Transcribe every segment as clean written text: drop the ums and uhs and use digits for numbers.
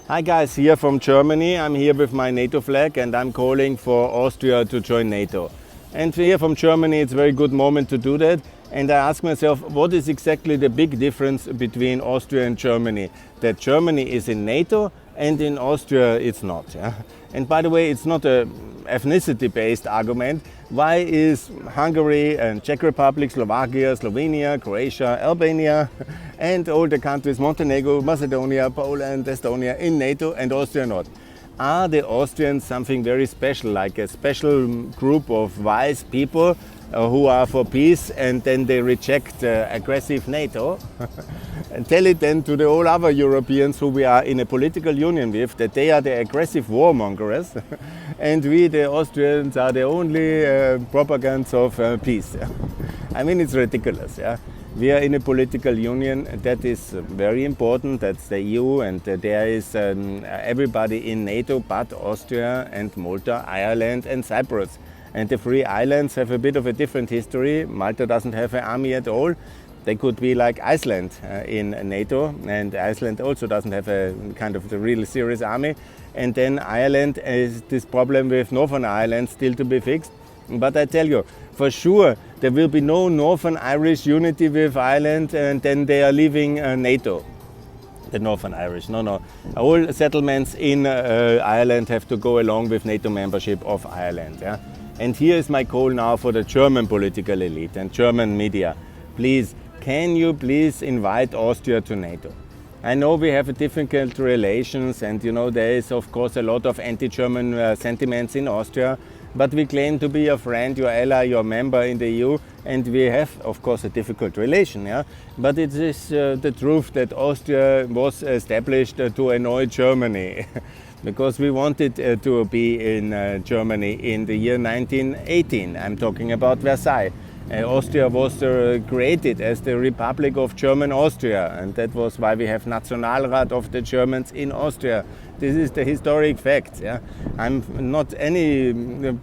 Hi guys, here from Germany. I'm here with my NATO flag and I'm calling for Austria to join NATO. And here from Germany it's a very good moment to do that. And I ask myself, what is exactly the big difference between Austria and Germany? That Germany is in NATO and in Austria it's not. Yeah? And by the way, it's not a ethnicity-based argument. Why is Hungary and Czech Republic, Slovakia, Slovenia, Croatia, Albania and all the countries, Montenegro, Macedonia, Poland, Estonia in NATO and Austria not? Are the Austrians something very special, like a special group of wise people who are for peace and then they reject aggressive NATO? And tell it then to the all other Europeans who we are in a political union with that they are the aggressive warmongers and we the Austrians are the only propaganda of peace. I mean, it's ridiculous. Yeah? We are in a political union that is very important, that's the EU, and there is everybody in NATO but Austria and Malta, Ireland and Cyprus. And the three islands have a bit of a different history. Malta doesn't have an army at all. They could be like Iceland in NATO, and Iceland also doesn't have a kind of the really serious army. And then Ireland is this problem with Northern Ireland still to be fixed. But I tell you, for sure, there will be no Northern Irish unity with Ireland and then they are leaving NATO. The Northern Irish, no. All settlements in Ireland have to go along with NATO membership of Ireland. Yeah? And here is my call now for the German political elite and German media. Please, can you please invite Austria to NATO? I know we have difficult relations and there is of course a lot of anti-German sentiments in Austria, but we claim to be your friend, your ally, your member in the EU, and we have of course a difficult relation. Yeah? But it is the truth that Austria was established to annoy Germany. Because we wanted to be in Germany in the year 1918. I'm talking about Versailles. Austria was created as the Republic of German Austria, and that was why we have Nationalrat of the Germans in Austria. This is the historic fact. Yeah? I'm not any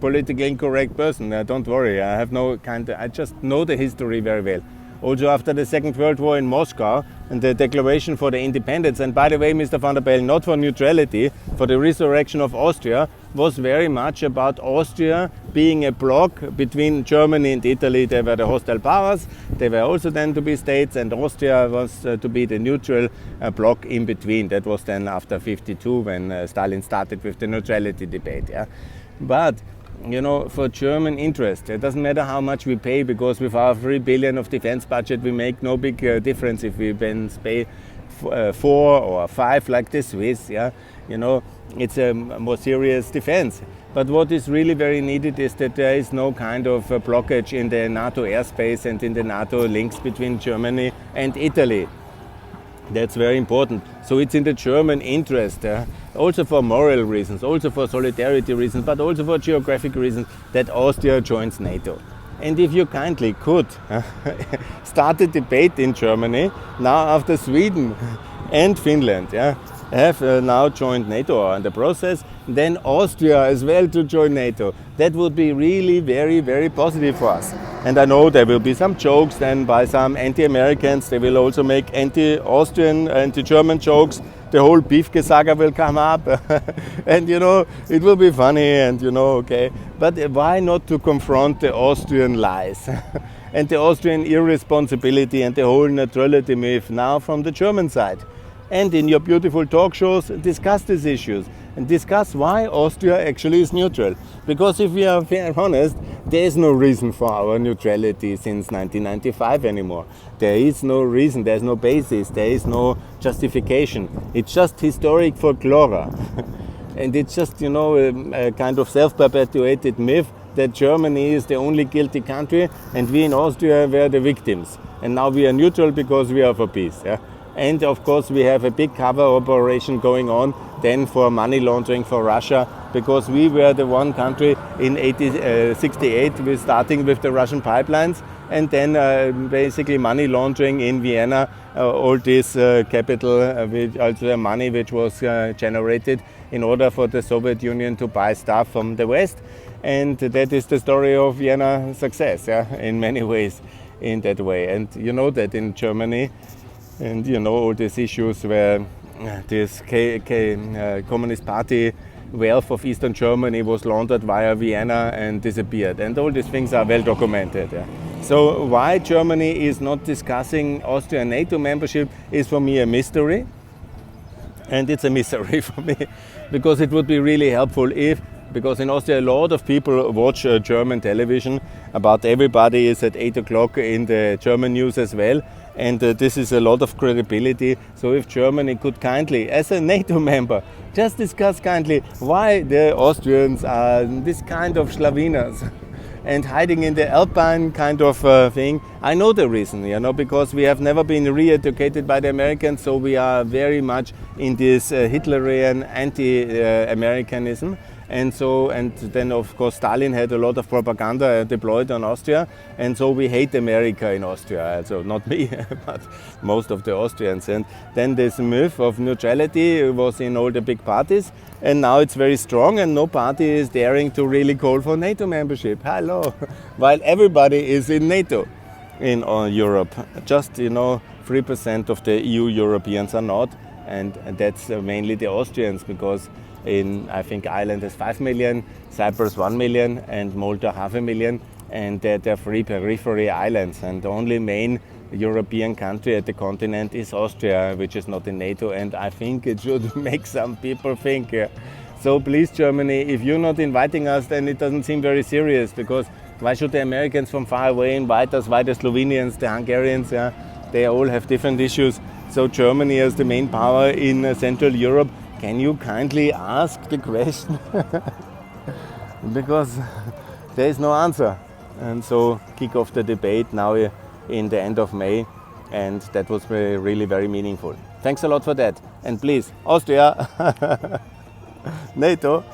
politically incorrect person. Don't worry. I just know the history very well. Also after the Second World War in Moscow and the declaration for the independence, and by the way, Mr. van der Bellen, not for neutrality, for the resurrection of Austria, was very much about Austria being a bloc between Germany and Italy. They were the hostile powers, they were also then to be states, and Austria was to be the neutral bloc in between. That was then after 1952 when Stalin started with the neutrality debate. Yeah? But for German interest, it doesn't matter how much we pay, because with our 3 billion of defense budget we make no big difference if we pay 4 or 5 like the Swiss. Yeah? It's a more serious defense. But what is really very needed is that there is no kind of blockage in the NATO airspace and in the NATO links between Germany and Italy. That's very important. So it's in the German interest, also for moral reasons, also for solidarity reasons, but also for geographic reasons, that Austria joins NATO. And if you kindly could start a debate in Germany, now after Sweden and Finland have now joined NATO or in the process, then Austria as well to join NATO. That would be really very, very positive for us. And I know there will be some jokes then by some anti-Americans. They will also make anti-Austrian, anti-German jokes. The whole Piefke saga will come up. And it will be funny and okay. But why not to confront the Austrian lies and the Austrian irresponsibility and the whole neutrality myth now from the German side? And in your beautiful talk shows, discuss these issues and discuss why Austria actually is neutral. Because if we are very honest, there is no reason for our neutrality since 1995 anymore. There is no reason, there is no basis, there is no justification. It's just historic folklore. And it's just, a kind of self-perpetuated myth that Germany is the only guilty country and we in Austria were the victims. And now we are neutral because we are for peace. Yeah? And of course we have a big cover operation going on then for money laundering for Russia, because we were the one country in 1968 with starting with the Russian pipelines and then basically money laundering in Vienna, all this capital, with also money which was generated in order for the Soviet Union to buy stuff from the West. And that is the story of Vienna success, in many ways in that way. And you know that in Germany, and all these issues where this Communist Party wealth of Eastern Germany was laundered via Vienna and disappeared. And all these things are well documented. Yeah. So why Germany is not discussing Austrian NATO membership is for me a mystery. And it's a misery for me, because it would be really helpful if, because in Austria a lot of people watch German television, about everybody is at 8 o'clock in the German news as well, and this is a lot of credibility. So if Germany could kindly, as a NATO member, just discuss kindly why the Austrians are this kind of Schlawiners and hiding in the Alpine kind of thing. I know the reason, because we have never been re-educated by the Americans, so we are very much in this Hitlerian anti-Americanism. And then of course Stalin had a lot of propaganda deployed on Austria, and so we hate America in Austria. Also not me, but most of the Austrians. And then this myth of neutrality was in all the big parties, and now it's very strong, and no party is daring to really call for NATO membership. Hello, while everybody is in NATO in Europe. Just 3% of the EU Europeans are not, and that's mainly the Austrians, because I think Ireland has 5 million, Cyprus 1 million, and Malta 500,000, and they're free periphery islands. And the only main European country at the continent is Austria, which is not in NATO, and I think it should make some people think. So please, Germany, if you're not inviting us, then it doesn't seem very serious, because why should the Americans from far away invite us? Why the Slovenians, the Hungarians? They all have different issues. So Germany as the main power in Central Europe, can you kindly ask the question? Because there is no answer. And so kick off the debate now in the end of May, and that was really very meaningful. Thanks a lot for that. And please, Austria, NATO.